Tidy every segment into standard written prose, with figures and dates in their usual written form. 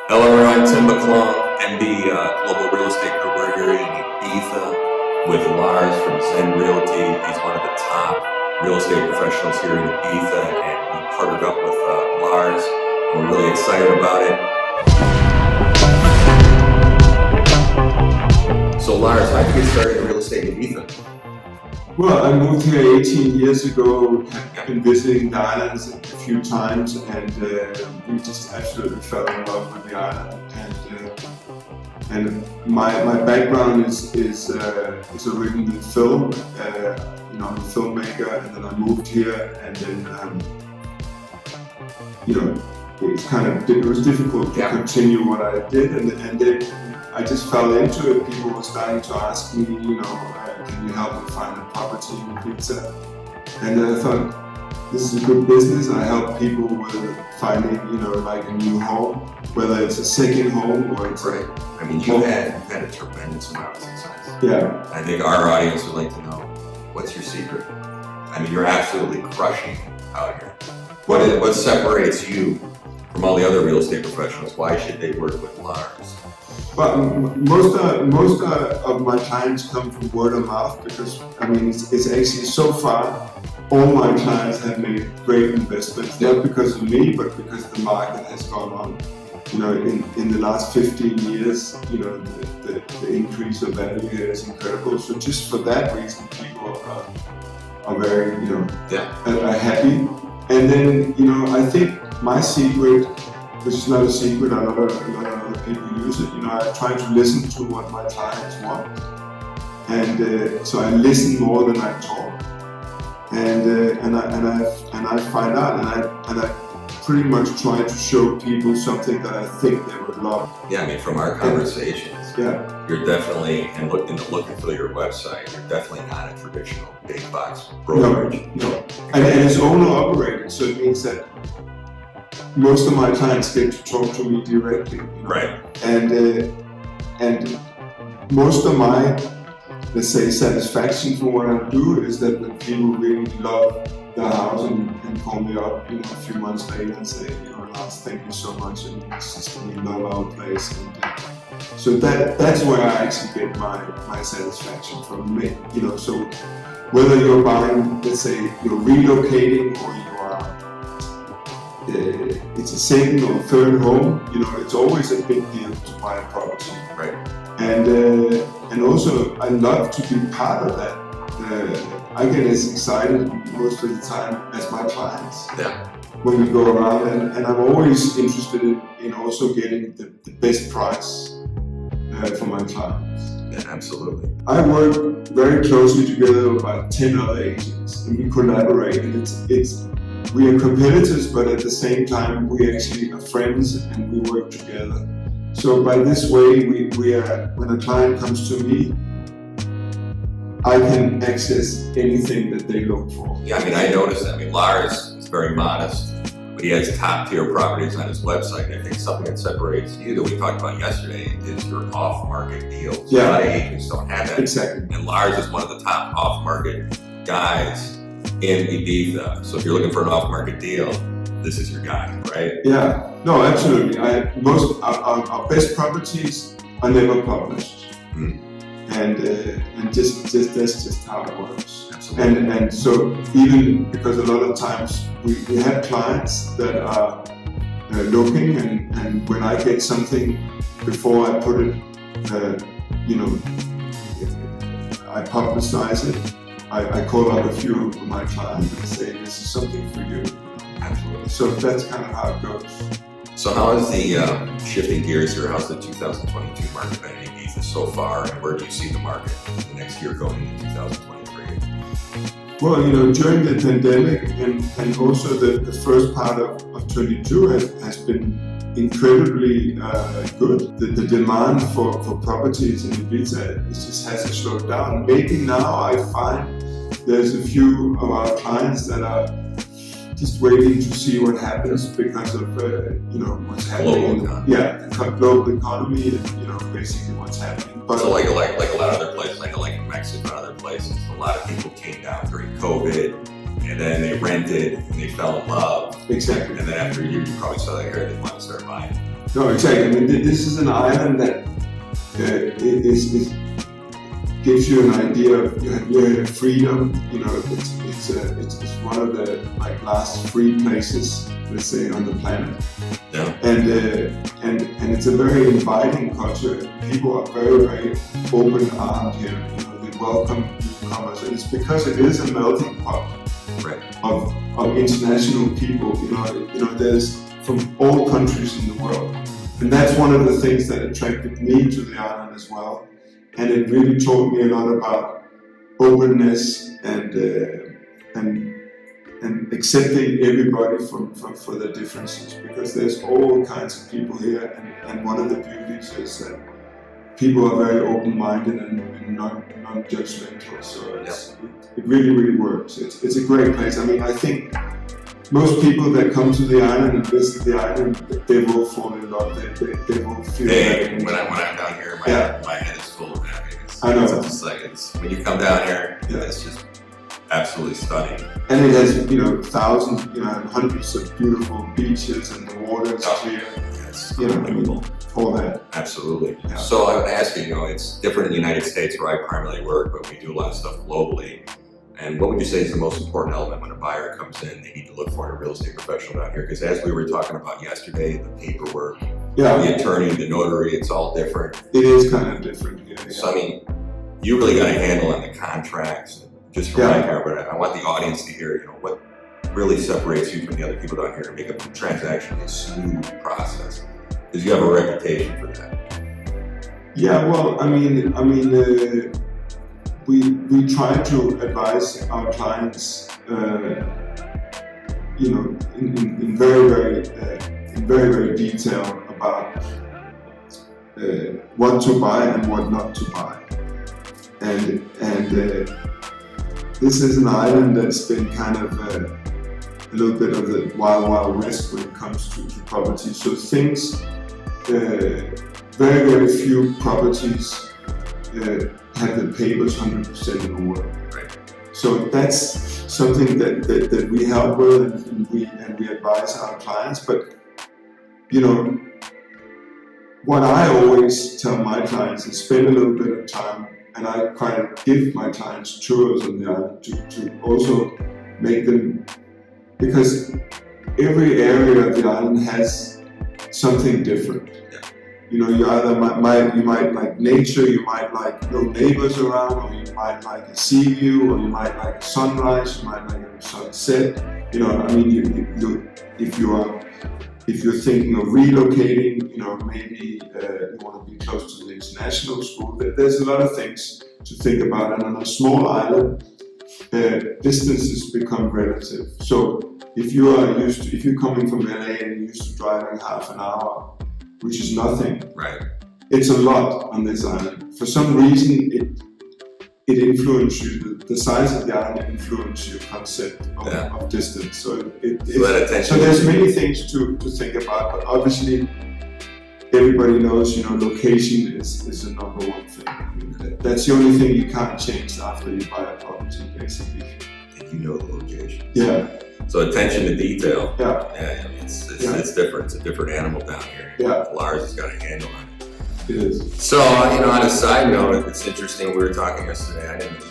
Hello everyone, Tim McClung, MBGlobalRealEstate Group. We're here in Ibiza with Lars from Zen Realty. He's one of the top real estate professionals here in Ibiza, and we partnered up with Lars. We're really excited about it. So Lars, how did you get started in real estate in Ibiza? Well, I moved here 18 years ago. I've been visiting the islands a few times, and we just absolutely fell in love with the island. And my background is originally in film. I'm a filmmaker, and then I moved here, and then it was difficult to continue what I did, and then I just fell into it. People were starting to ask me, can you help me find a property in Ibiza? And then I thought, this is a good business. I help people with finding, like a new home, whether it's a second home or it's right. I mean, you've had a tremendous amount of success. Yeah. I think our audience would like to know, what's your secret? I mean, you're absolutely crushing out here. What separates you from all the other real estate professionals? Why should they work with Lars? Well, most of my clients come from word of mouth, because it's actually so far all my clients have made great investments, not because of me, but because the market has gone on. In the last 15 years, the increase of value here is incredible. So just for that reason, people are very are happy. And then I think my secret, which is not a secret, a lot of other people use it. I try to listen to what my clients want, and so I listen more than I talk, and I find out, and I pretty much try to show people something that I think they would love. Yeah, I mean, from our conversations, you're definitely, and looking through your website, you're definitely not a traditional big box brokerage. No. And it's owner operated, so it means that most of my clients get to talk to me directly. Right. And most of my, let's say, satisfaction for what I do is that when people really love the house and call me up, a few months later and say, Lars, thank you so much, and it's just, we love our place. And so that's where I actually get my satisfaction from me. So whether you're buying, let's say, you're relocating, or you are it's a second or third home, it's always a big deal to buy a property. Right. And also I love to be part of that. I get as excited most of the time as my clients. Yeah. When we go around, and I'm always interested in also getting the best price for my clients. Yeah, absolutely. I work very closely together with about 10 other agents, and we collaborate, and we are competitors, but at the same time, we actually are friends and we work together. So by this way, we are, when a client comes to me, I can access anything that they look for. Yeah, I noticed that. Lars is very modest, but he has top tier properties on his website. And I think something that separates you that we talked about yesterday is your off-market deals. Yeah. A lot of agents don't have that. Exactly. And Lars is one of the top off-market guys in Ibiza. So if you're looking for an off-market deal, this is your guy, right? Yeah, no, absolutely. Most our best properties are never published, and just that's just how it works. Absolutely. And so even because a lot of times we have clients that are looking, and when I get something before I put it, I publicize it. I call up a few of my clients and say, this is something for you. Absolutely. So that's kind of how it goes. So how is the, shifting gears here, how's the 2022 market been in Ibiza so far, and where do you see the market in the next year going into 2023? Well, during the pandemic and also the first part of 22 has been incredibly good. The demand for properties in Ibiza just hasn't slowed down. Maybe now I find there's a few of our clients that are just waiting to see what happens because of what's happening. The global economy and basically what's happening. But so like a lot of other places, like in Mexico and other places, a lot of people came down during COVID, and then they rented and they fell in love. Exactly. And then after a year, you probably saw that here, they want to start buying. No, exactly. I mean, this is an island that is gives you an idea of your freedom. You know, it's one of the like last free places, let's say, on the planet. Yeah. And it's a very inviting culture. People are very open-armed here. You know, they welcome newcomers, and it's because it is a melting pot of international people. You know, there's from all countries in the world, and that's one of the things that attracted me to the island as well. And it really taught me a lot about openness and accepting everybody for their differences, because there's all kinds of people here, and one of the beauties is that people are very open-minded and non-judgmental. So it really works. It's a great place. I mean, I think most people that come to the island and visit the island, they will fall in love. They will feel. Hey, when I'm down here, my head is full of happiness. I know. It's just like when you come down here, it's just absolutely stunning. And it has, you know, thousands, you know, hundreds of beautiful beaches, and the water is clear. Yes, you know, I mean, all that. Absolutely. Yeah. So I would ask you, it's different in the United States where I primarily work, but we do a lot of stuff globally. And what would you say is the most important element when a buyer comes in, they need to look for in a real estate professional down here? Because as we were talking about yesterday, the paperwork, the attorney, the notary, it's all different. It is kind of different here. So I mean, you really got a handle on the contracts, just from right here, but I want the audience to hear, what really separates you from the other people down here to make a transaction a smooth process, because you have a reputation for that. Yeah, well, I mean, we try to advise our clients, in very detail about what to buy and what not to buy, and this is an island that's been kind of a little bit of the wild west when it comes to property. So things, very few properties have the papers 100% in order. Right. So that's something that we help with, and we advise our clients. But what I always tell my clients is spend a little bit of time, and I try to give my clients tours on the island to also make them, because every area of the island has something different. You might like nature, you might like no neighbors around, or you might like a sea view, or you might like a sunrise, you might like a sunset. If you're thinking of relocating, maybe you want to be close to the international school. There's a lot of things to think about, and on a small island, distances become relative. So if you're coming from LA and you're used to driving half an hour, which is nothing. Right. It's a lot on this island. For some reason, it influences you. The size of the island influences your concept of distance. So there's many things to think about, but obviously everybody knows, location is the number one thing. That's the only thing you can't change after you buy a property, basically. And you know the location. Yeah. So attention to detail. Yeah. It's different. It's a different animal down here. Yeah. Lars has got a handle on it. It is. So, on a side note, it's interesting. We were talking yesterday. I didn't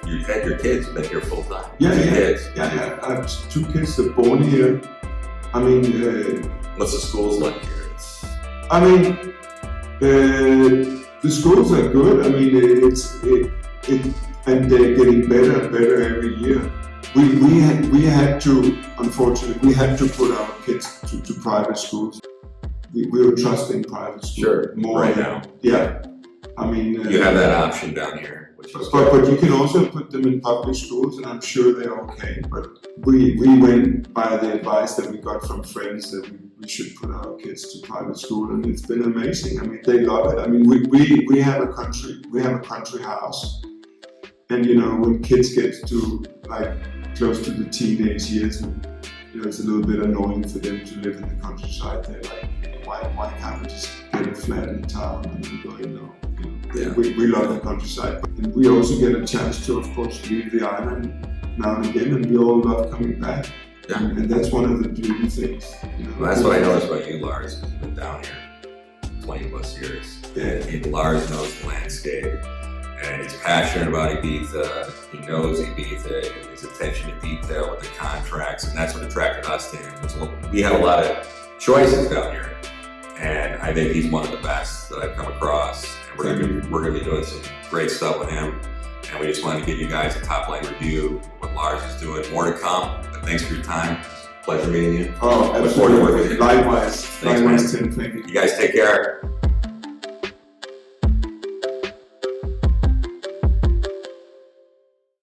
you had your kids been here full time. Yeah. Kids. Yeah. I have 2 kids that are born here. I mean, what's the schools like here? The schools are good. I mean, and they're getting better and better every year. We had to, unfortunately, put our kids to private schools. We were trusting private schools more right now. Yeah, I mean, you have that option down here, but you can also put them in public schools, and I'm sure they're okay. But we went by the advice that we got from friends that we should put our kids to private school, and it's been amazing. I mean, they love it. I mean, we have a country house, and when kids get to close to the teenage years, it's a little bit annoying for them to live in the countryside. They're like, why can't we just get a flat in town? And we go, we love the countryside. And we also get a chance to, of course, leave the island now and again, and we all love coming back. Yeah. And that's one of the beauty things. You know? Well, that's what I noticed about you, Lars, because you've been down here 20 plus years. And Lars knows the landscape, and he's passionate about Ibiza. He knows Ibiza, his attention to detail with the contracts, and that's what attracted us to him. So we have a lot of choices down here, and I think he's one of the best that I've come across. And we're gonna be doing some great stuff with him. And we just wanted to give you guys a top-line review of what Lars is doing. More to come, but thanks for your time. Pleasure meeting you. Oh, Look forward to working with you. Likewise. Thanks, Likewise, man. Tim. Thank you. You guys take care.